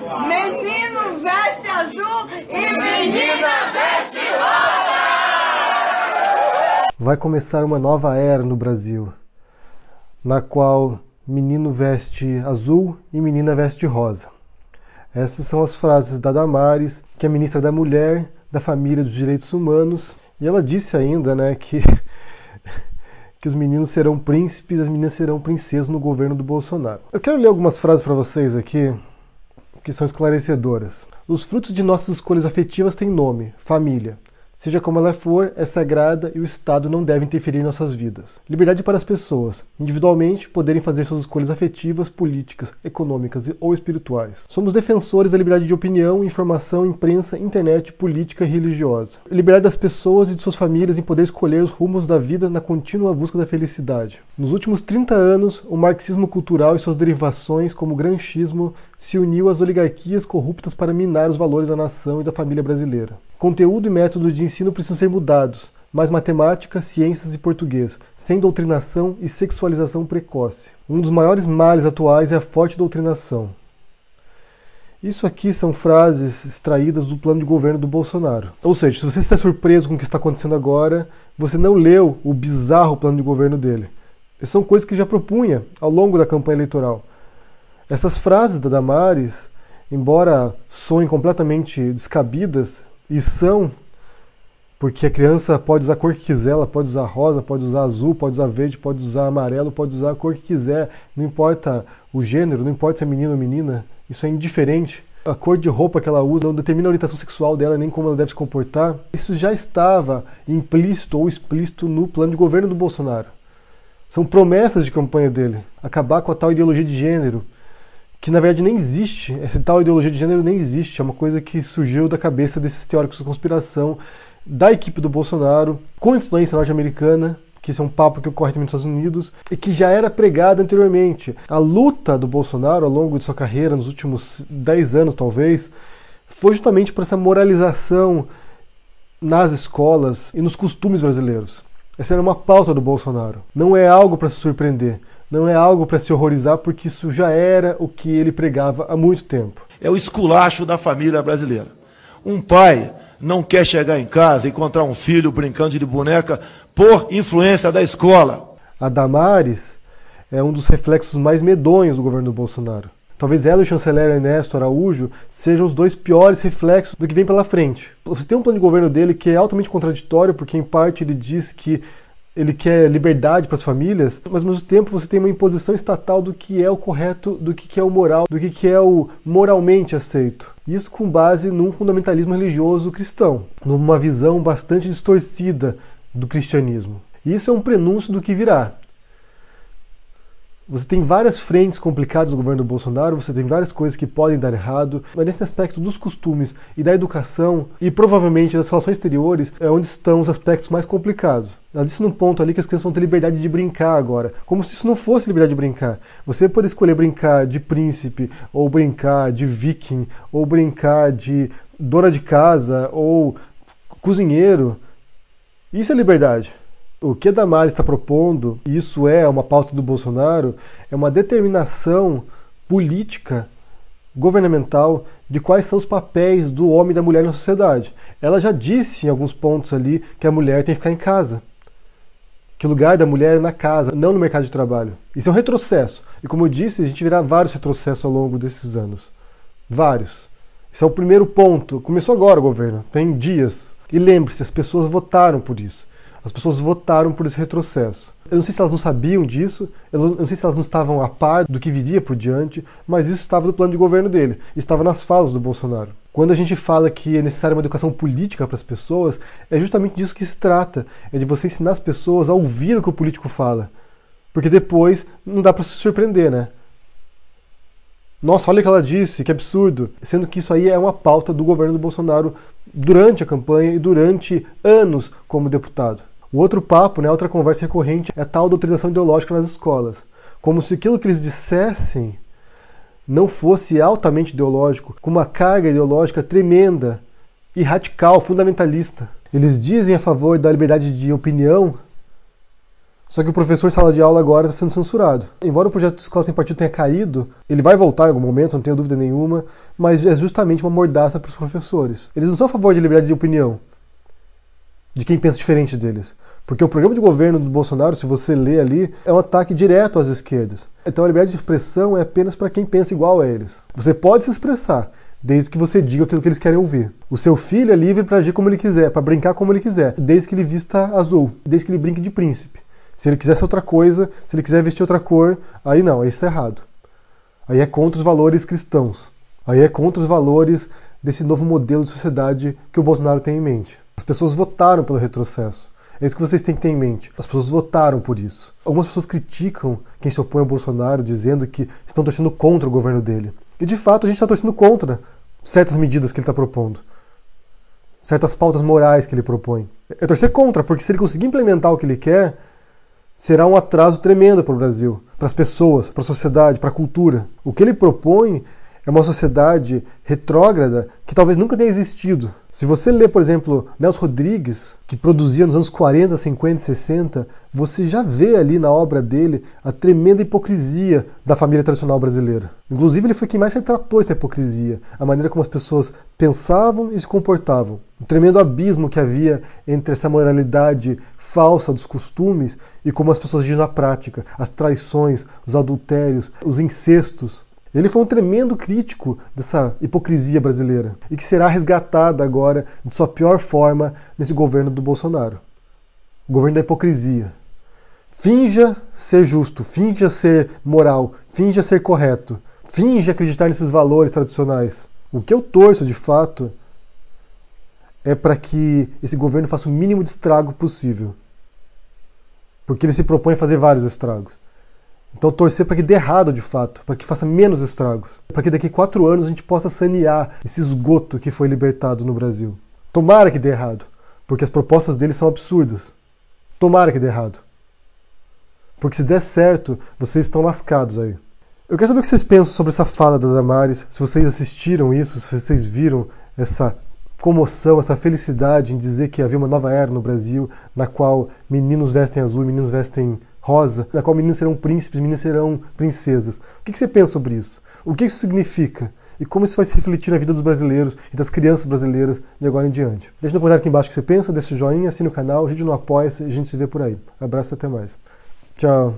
menino veste azul e menina veste rosa. Vai começar uma nova era no Brasil, na qual menino veste azul e menina veste rosa. Essas são as frases da Damares, que é ministra da Mulher, da Família e dos Direitos Humanos. E ela disse ainda, né, que os meninos serão príncipes, as meninas serão princesas no governo do Bolsonaro. Eu quero ler algumas frases para vocês aqui, que são esclarecedoras. Os frutos de nossas escolhas afetivas têm nome, família. Seja como ela for, é sagrada e o Estado não deve interferir em nossas vidas. Liberdade para as pessoas, individualmente, poderem fazer suas escolhas afetivas, políticas, econômicas ou espirituais. Somos defensores da liberdade de opinião, informação, imprensa, internet, política e religiosa. Liberdade das pessoas e de suas famílias em poder escolher os rumos da vida na contínua busca da felicidade. Nos últimos 30 anos, o marxismo cultural e suas derivações, como o granchismo, se uniu às oligarquias corruptas para minar os valores da nação e da família brasileira. Conteúdo e método de ensino precisam ser mudados, mais matemática, ciências e português, sem doutrinação e sexualização precoce. Um dos maiores males atuais é a forte doutrinação. Isso aqui são frases extraídas do plano de governo do Bolsonaro. Ou seja, se você está surpreso com o que está acontecendo agora, você não leu o bizarro plano de governo dele. Essas são coisas que já propunha ao longo da campanha eleitoral. Essas frases da Damares, embora soem completamente descabidas, e são, porque a criança pode usar a cor que quiser, ela pode usar rosa, pode usar azul, pode usar verde, pode usar amarelo, pode usar a cor que quiser, não importa o gênero, não importa se é menino ou menina, isso é indiferente. A cor de roupa que ela usa não determina a orientação sexual dela, nem como ela deve se comportar. Isso já estava implícito ou explícito no plano de governo do Bolsonaro. São promessas de campanha dele. Acabar com a tal ideologia de gênero, que na verdade nem existe, essa tal ideologia de gênero nem existe, é uma coisa que surgiu da cabeça desses teóricos da conspiração, da equipe do Bolsonaro, com influência norte-americana, que esse é um papo que ocorre também nos Estados Unidos, e que já era pregado anteriormente. A luta do Bolsonaro ao longo de sua carreira, nos últimos 10 anos talvez, foi justamente por essa moralização nas escolas e nos costumes brasileiros. Essa era uma pauta do Bolsonaro. Não é algo para se surpreender. Não é algo para se horrorizar, porque isso já era o que ele pregava há muito tempo. É o esculacho da família brasileira. Um pai não quer chegar em casa e encontrar um filho brincando de boneca por influência da escola. A Damares é um dos reflexos mais medonhos do governo do Bolsonaro. Talvez ela e o chanceler Ernesto Araújo sejam os dois piores reflexos do que vem pela frente. Você tem um plano de governo dele que é altamente contraditório, porque em parte ele diz que ele quer liberdade para as famílias, mas ao mesmo tempo você tem uma imposição estatal do que é o correto, do que é o moral, do que é o moralmente aceito. Isso com base num fundamentalismo religioso cristão, numa visão bastante distorcida do cristianismo. E isso é um prenúncio do que virá. Você tem várias frentes complicadas no governo do Bolsonaro, você tem várias coisas que podem dar errado, mas nesse aspecto dos costumes e da educação, e provavelmente das relações exteriores, é onde estão os aspectos mais complicados. Ela disse num ponto ali que as crianças vão ter liberdade de brincar agora, como se isso não fosse liberdade de brincar. Você pode escolher brincar de príncipe, ou brincar de viking, ou brincar de dona de casa, ou cozinheiro. Isso é liberdade. O que a Damares está propondo, e isso é uma pauta do Bolsonaro, é uma determinação política, governamental, de quais são os papéis do homem e da mulher na sociedade. Ela já disse em alguns pontos ali que a mulher tem que ficar em casa, que o lugar da mulher é na casa, não no mercado de trabalho. Isso é um retrocesso. E como eu disse, a gente verá vários retrocessos ao longo desses anos. Vários. Esse é o primeiro ponto. Começou agora o governo, tem dias. E lembre-se, as pessoas votaram por isso. As pessoas votaram por esse retrocesso. Eu não sei se elas não sabiam disso, eu não sei se elas não estavam a par do que viria por diante, mas isso estava no plano de governo dele, estava nas falas do Bolsonaro. Quando a gente fala que é necessária uma educação política para as pessoas, é justamente disso que se trata, é de você ensinar as pessoas a ouvir o que o político fala. Porque depois não dá para se surpreender, né? Nossa, olha o que ela disse, que absurdo. Sendo que isso aí é uma pauta do governo do Bolsonaro durante a campanha e durante anos como deputado. O outro papo, né, outra conversa recorrente é a tal doutrinação ideológica nas escolas. Como se aquilo que eles dissessem não fosse altamente ideológico, com uma carga ideológica tremenda e radical, fundamentalista. Eles dizem a favor da liberdade de opinião, Só que o professor em sala de aula agora está sendo censurado. Embora o projeto de escola sem partido tenha caído, ele vai voltar em algum momento, não tenho dúvida nenhuma, mas é justamente uma mordaça para os professores. Eles não são a favor de liberdade de opinião, de quem pensa diferente deles. Porque o programa de governo do Bolsonaro, se você ler ali, é um ataque direto às esquerdas. Então a liberdade de expressão é apenas para quem pensa igual a eles. Você pode se expressar, desde que você diga aquilo que eles querem ouvir. O seu filho é livre para agir como ele quiser, para brincar como ele quiser, desde que ele vista azul, desde que ele brinque de príncipe. Se ele quiser ser outra coisa, se ele quiser vestir outra cor, aí não, aí isso é errado. Aí é contra os valores cristãos. Aí é contra os valores desse novo modelo de sociedade que o Bolsonaro tem em mente. As pessoas votaram pelo retrocesso. É isso que vocês têm que ter em mente. As pessoas votaram por isso. Algumas pessoas criticam quem se opõe ao Bolsonaro, dizendo que estão torcendo contra o governo dele. E de fato a gente está torcendo contra certas medidas que ele está propondo. Certas pautas morais que ele propõe. É torcer contra, porque se ele conseguir implementar o que ele quer, será um atraso tremendo para o Brasil, para as pessoas, para a sociedade, para a cultura. O que ele propõe é uma sociedade retrógrada que talvez nunca tenha existido. Se você ler, por exemplo, Nelson Rodrigues, que produzia nos anos 40, 50 e 60, você já vê ali na obra dele a tremenda hipocrisia da família tradicional brasileira. Inclusive, ele foi quem mais retratou essa hipocrisia, a maneira como as pessoas pensavam e se comportavam. O tremendo abismo que havia entre essa moralidade falsa dos costumes e como as pessoas agiam na prática, as traições, os adultérios, os incestos. Ele foi um tremendo crítico dessa hipocrisia brasileira e que será resgatada agora de sua pior forma nesse governo do Bolsonaro. O governo da hipocrisia. Finja ser justo, finja ser moral, finja ser correto, finja acreditar nesses valores tradicionais. O que eu torço, de fato, é para que esse governo faça o mínimo de estrago possível. Porque ele se propõe a fazer vários estragos. Então torcer para que dê errado de fato, para que faça menos estragos, para que daqui a 4 anos a gente possa sanear esse esgoto que foi libertado no Brasil. Tomara que dê errado, porque as propostas dele são absurdas. Tomara que dê errado. Porque se der certo, vocês estão lascados aí. Eu quero saber o que vocês pensam sobre essa fala da Damares, se vocês assistiram isso, se vocês viram essa comoção, essa felicidade em dizer que havia uma nova era no Brasil, na qual meninos vestem azul e meninos vestem rosa, na qual meninos serão príncipes, meninas serão princesas. O que você pensa sobre isso? O que isso significa? E como isso vai se refletir na vida dos brasileiros e das crianças brasileiras de agora em diante? Deixa no comentário aqui embaixo o que você pensa, deixa o joinha, assine o canal, a gente não apoia, a gente se vê por aí. Abraço e até mais. Tchau.